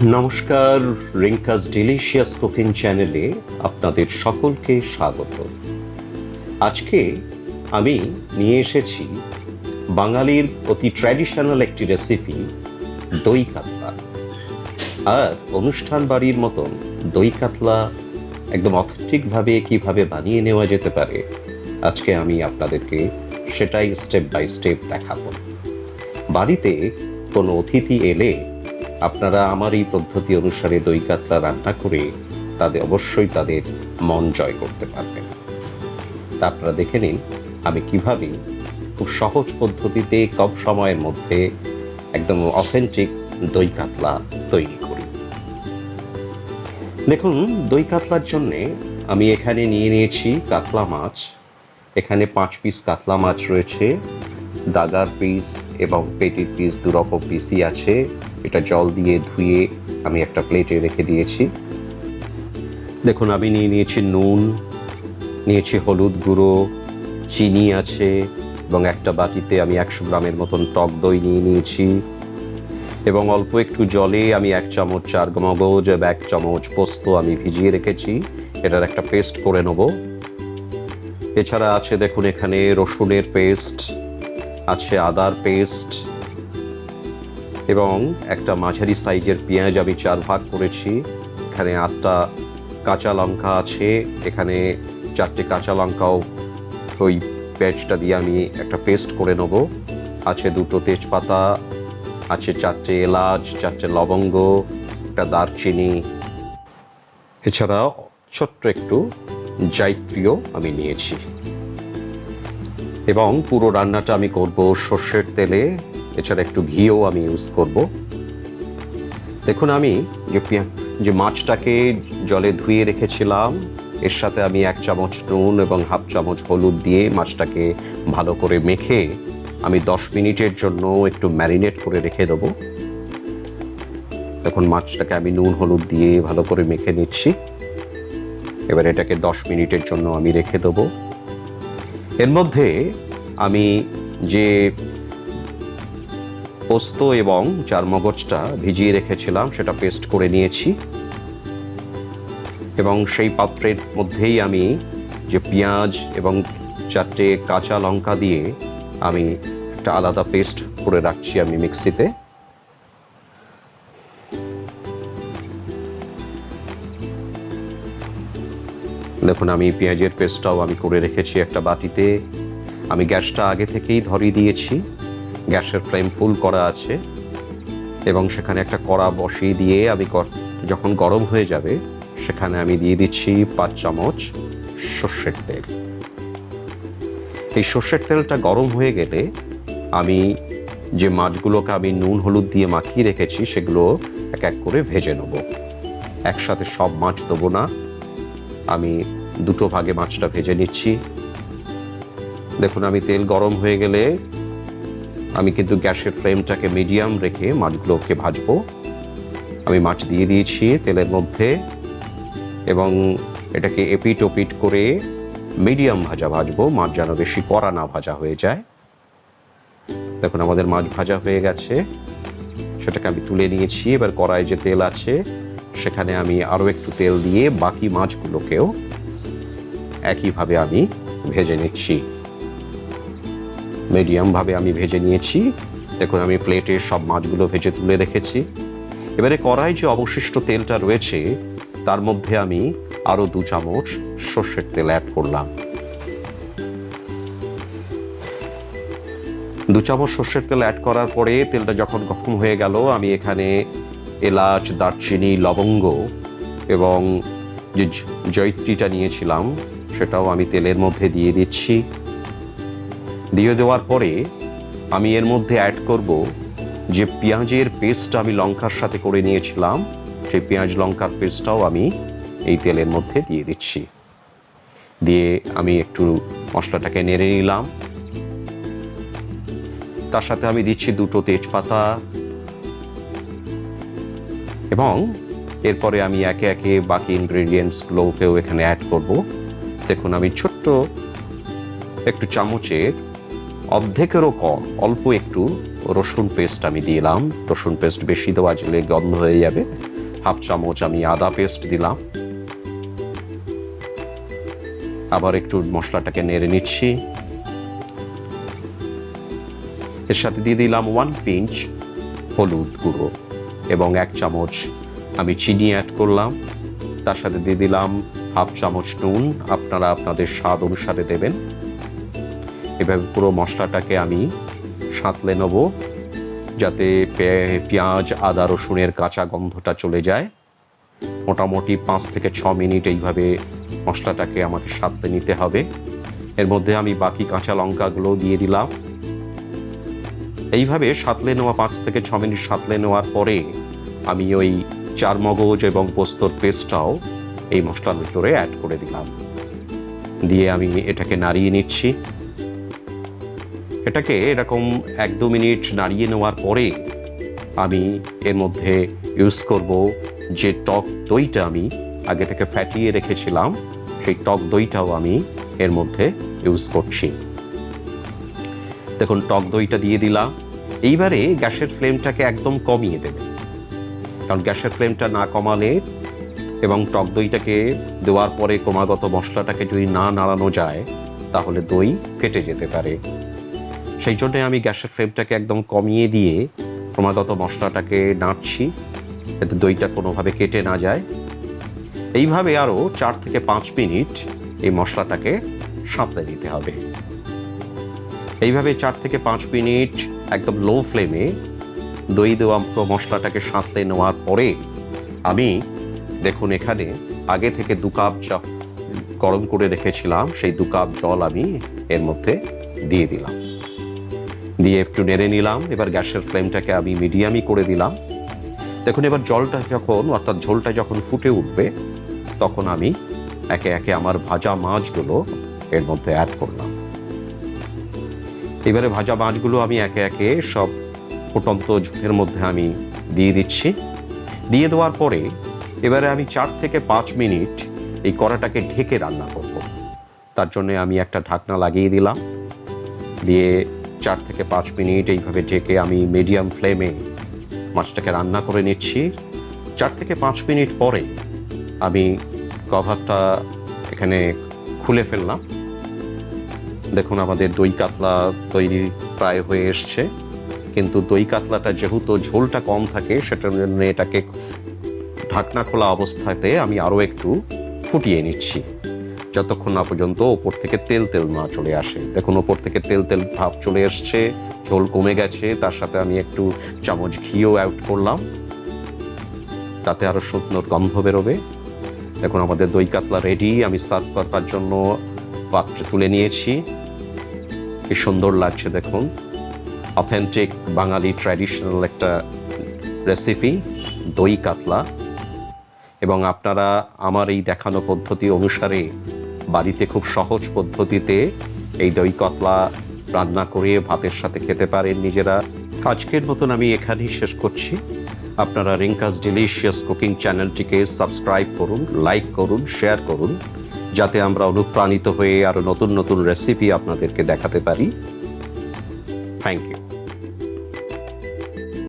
নমস্কার, রিঙ্কাস delicious cooking চ্যানেলে আপনাদের সকলকে স্বাগত। আজকে আমি নিয়ে এসেছি বাঙালির অতি ট্র্যাডিশনাল একটি রেসিপি, দই কাতলা। আর অনুষ্ঠান বাড়ির মতন দই কাতলা একদম অথেন্টিকভাবে কিভাবে বানিয়ে নেওয়া যেতে পারে, আজকে আমি আপনাদেরকে সেটাই স্টেপ বাই স্টেপ দেখাবো। বাড়িতে কোনো অতিথি এলে আপনারা আমার এই পদ্ধতি অনুসারে দই কাতলা রান্না করে অবশ্যই তাদের মন জয় করতে পারবেন। তা আপনারা দেখে নিন আমি কিভাবে খুব সহজ পদ্ধতিতে কম সময়ের মধ্যে একদম অথেন্টিক দই কাতলা তৈরি করি। দেখুন, দই কাতলার জন্যে আমি এখানে নিয়ে নিয়েছি কাতলা মাছ। এখানে 5 পিস কাতলা মাছ রয়েছে, দাগার পিস এবং পেটির পিস, দুরকম পিসই আছে। এটা জল দিয়ে ধুয়ে আমি একটা প্লেটে রেখে দিয়েছি। দেখুন, আমি নিয়ে নিয়েছি নুন, নিয়েছি হলুদ গুঁড়ো, চিনি আছে, এবং একটা বাটিতে আমি 100 গ্রামের মতন টক দই নিয়ে নিয়েছি। এবং অল্প একটু জলে আমি 1 চামচ চারমগজ এবং 1 চামচ পোস্ত আমি ভিজিয়ে রেখেছি। এটার একটা পেস্ট করে নেব। এছাড়া আছে দেখুন এখানে রসুনের পেস্ট আছে, আদার পেস্ট, এবং একটা মাঝারি সাইজের পেঁয়াজ আমি 4 ভাগ করেছি। এখানে 8টা কাঁচা লঙ্কা আছে, এখানে 4টে কাঁচা লঙ্কাও ওই পেস্টটা দিয়ে আমি একটা পেস্ট করে নেব। আছে 2টো তেজপাতা, আছে 4টে এলাচ, 4টে লবঙ্গ, একটা দারচিনি, এছাড়াও ছোট্ট একটু জায়ত্রীও আমি নিয়েছি। এবং পুরো রান্নাটা আমি করব সর্ষের তেলে, এছাড়া একটু ঘিও আমি ইউজ করব। দেখুন, আমি যে মাছটাকে জলে ধুয়ে রেখেছিলাম, এর সাথে আমি 1 চামচ নুন এবং 1/2 চামচ হলুদ দিয়ে মাছটাকে ভালো করে মেখে আমি 10 মিনিটের জন্য একটু ম্যারিনেট করে রেখে দেবো। দেখুন, মাছটাকে আমি নুন হলুদ দিয়ে ভালো করে মেখে নিচ্ছি। এবার এটাকে 10 মিনিটের জন্য আমি রেখে দেবো। এর মধ্যে আমি যে পোস্ত এবং চারমগজটা ভিজিয়ে রেখেছিলাম সেটা পেস্ট করে নিয়েছি। এবং সেই পাত্রের মধ্যেই আমি যে পেঁয়াজ এবং 4টে কাঁচা লঙ্কা দিয়ে আমি একটা আলাদা পেস্ট করে রাখছি আমি মিক্সিতে। দেখুন, আমি পেঁয়াজের পেস্টটাও আমি করে রেখেছি একটা বাটিতে। আমি গ্যাসটা আগে থেকেই ধরিয়ে দিয়েছি, গ্যাসের ফ্লেম ফুল করা আছে, এবং সেখানে একটা কড়া বসিয়ে দিয়ে আমি যখন গরম হয়ে যাবে সেখানে আমি দিয়ে দিচ্ছি 5 চামচ সর্ষের তেল। এই সর্ষের তেলটা গরম হয়ে গেলে আমি যে মাছগুলোকে আমি নুন হলুদ দিয়ে মাখিয়ে রেখেছি সেগুলো এক এক করে ভেজে নেব। একসাথে সব মাছ দেবো না, আমি 2টো ভাগে মাছটা ভেজে নিচ্ছি। দেখুন, আমি তেল গরম হয়ে গেলে আমি কিন্তু গ্যাসের ফ্লেমটাকে মিডিয়াম রেখে মাছগুলোকে ভাজবো। আমি মাছ দিয়ে দিয়েছি তেলের মধ্যে, এবং এটাকে এপিট ওপিট করে মিডিয়াম ভাজবো, মাছ যেন বেশি কড়া না ভাজা হয়ে যায়। দেখুন, আমাদের মাছ ভাজা হয়ে গেছে, সেটাকে আমি তুলে নিয়েছি। এবার কড়াই যে তেল আছে সেখানে আমি আরও একটু তেল দিয়ে বাকি মাছগুলোকেও একইভাবে আমি ভেজে নিচ্ছি। মিডিয়ামভাবে আমি ভেজে নিয়েছি। দেখুন, আমি প্লেটে সব মাছগুলো ভেজে তুলে রেখেছি। এবারে কড়াই যে অবশিষ্ট তেলটা রয়েছে তার মধ্যে আমি আরও 2 চামচ সর্ষের তেল অ্যাড করলাম। 2 চামচ সর্ষের তেল অ্যাড করার পরে তেলটা যখন গরম হয়ে গেল, আমি এখানে এলাচ, দারচিনি, লবঙ্গ এবং যে জয়ত্রীটা নিয়েছিলাম সেটাও আমি তেলের মধ্যে দিয়ে দিচ্ছি। দিয়ে দেওয়ার পরে আমি এর মধ্যে অ্যাড করব যে পেঁয়াজের পেস্ট আমি লঙ্কার সাথে করে নিয়েছিলাম, সেই পেঁয়াজ লঙ্কার পেস্টটাও আমি এই তেলের মধ্যে দিয়ে দিচ্ছি। দিয়ে আমি একটু মশলাটাকে নেড়ে নিলাম। তার সাথে আমি দিচ্ছি 2টো তেজপাতা, এবং এরপরে আমি একে একে বাকি ইনগ্রেডিয়েন্টসগুলোকেও এখানে অ্যাড করব। দেখুন, আমি ছোট্ট একটু চামচের অর্ধেকেরও কম অল্প একটু রসুন পেস্ট আমি দিলাম। রসুন পেস্ট বেশি দেওয়া গেলে গন্ধ হয়ে যাবে। হাফ চামচ আমি আদা পেস্ট দিলাম। আবার একটু মশলাটাকে নেড়ে নিচ্ছি। এর সাথে দিয়ে দিলাম 1 পিঞ্চ হলুদ গুঁড়ো এবং 1 চামচ আমি চিনি অ্যাড করলাম। তার সাথে দিয়ে দিলাম হাফ চামচ নুন, আপনারা আপনাদের স্বাদ অনুসারে দেবেন। এভাবে পুরো মশলাটাকে আমি সাঁতলে নেব যাতে পেঁয়াজ আদা রসুনের কাঁচা গন্ধটা চলে যায়। মোটামুটি 5 থেকে 6 মিনিট এইভাবে মশলাটাকে আমাকে সাঁতলে নিতে হবে। এর মধ্যে আমি বাকি কাঁচা লঙ্কাগুলো দিয়ে দিলাম। এইভাবে সাঁতলে নেওয়া 5 থেকে 6 মিনিট সাঁতলে নেওয়ার পরে আমি ওই চারমগজ এবং পোস্তর পেস্টটাও এই মশলার ভিতরে অ্যাড করে দিলাম। দিয়ে আমি এটাকে নাড়িয়ে নিচ্ছি। এটাকে এরকম 1-2 মিনিট নাড়িয়ে নেওয়ার পরে আমি এর মধ্যে ইউজ করব যে টক দইটা আমি আগে থেকে ফ্যাটিয়ে রেখেছিলাম, সেই টক দইটাও আমি এর মধ্যে ইউজ করছি। দেখুন টক দইটা দিয়ে দিলাম। এইবারে গ্যাসের ফ্লেমটাকে একদম কমিয়ে দেবে, কারণ গ্যাসের ফ্লেমটা না কমালে এবং টক দইটাকে দেওয়ার পরে ক্রমাগত মশলাটাকে যদি না নাড়ানো যায় তাহলে দই ফেটে যেতে পারে। সেই জন্য আমি গ্যাসের ফ্লেমটাকে একদম কমিয়ে দিয়ে ক্রমাগত মশলাটাকে নাড়ছি যাতে দইটা কোনোভাবে কেটে না যায়। এইভাবে আরও 4 থেকে 5 মিনিট এই মশলাটাকে সাঁতলে দিতে হবে। এইভাবে 4 থেকে 5 মিনিট একদম লো ফ্লেমে দই দেওয়া মশলাটাকে সাঁতলে নেওয়ার পরে আমি দেখুন এখানে আগে থেকে 2 কাপ গরম করে রেখেছিলাম, সেই 2 কাপ জল আমি এর মধ্যে দিয়ে দিলাম। দিয়ে একটু নেড়ে নিলাম। এবার গ্যাসের ফ্লেমটাকে আমি মিডিয়ামই করে দিলাম। দেখুন এবার জলটা যখন অর্থাৎ ঝোলটা যখন ফুটে উঠবে তখন আমি একে একে আমার ভাজা মাছগুলো এর মধ্যে অ্যাড করলাম। এবারে ভাজা মাছগুলো আমি একে একে সব ফুটন্ত ঝোলের মধ্যে আমি দিয়ে দিচ্ছি। দিয়ে দেওয়ার পরে এবারে আমি 4 থেকে 5 মিনিট এই কড়াটাকে ঢেকে রান্না করব। তার জন্য আমি একটা ঢাকনা লাগিয়ে দিলাম। দিয়ে 4 থেকে 5 মিনিট এইভাবে ঢেকে আমি মিডিয়াম ফ্লেমে মাছটাকে রান্না করে নিচ্ছি। 4 থেকে 5 মিনিট পরে আমি কভারটা এখানে খুলে ফেললাম। দেখুন আমাদের দই কাতলা তৈরি প্রায় হয়ে এসছে, কিন্তু দই কাতলাটা যেহেতু ঝোলটা কম থাকে সেটার জন্য এটাকে ঢাকনা খোলা অবস্থাতে আমি আরও একটু ফুটিয়ে নিচ্ছি যতক্ষণ না পর্যন্ত ওপর থেকে তেল তেল না চলে আসে। দেখুন ওপর থেকে তেল তেল ভাব চলে এসছে, ঝোল কমে গেছে। তার সাথে আমি একটু চামচ ঘিও অ্যাড করলাম, তাতে আরও সুন্দর গন্ধ বেরোবে। দেখুন আমাদের দই কাতলা রেডি। আমি সার্ভ করার জন্য পাত্রে তুলে নিয়েছি। কি সুন্দর লাগছে দেখুন, অথেন্টিক বাঙালি ট্র্যাডিশনাল একটা রেসিপি দই কাতলা। এবং আপনারা আমার এই দেখানো পদ্ধতি অনুসারে বাড়িতে খুব সহজ পদ্ধতিতে এই দই কাতলা রান্না করে ভাতের সাথে খেতে পারেন নিজেরা। আজকের মতন আমি এখানেই শেষ করছি। আপনারা রিঙ্কাস ডিলিশিয়াস কুকিং চ্যানেলটিকে সাবস্ক্রাইব করুন, লাইক করুন, শেয়ার করুন, যাতে আমরা অনুপ্রাণিত হয়ে আরও নতুন নতুন রেসিপি আপনাদেরকে দেখাতে পারি। Thank you.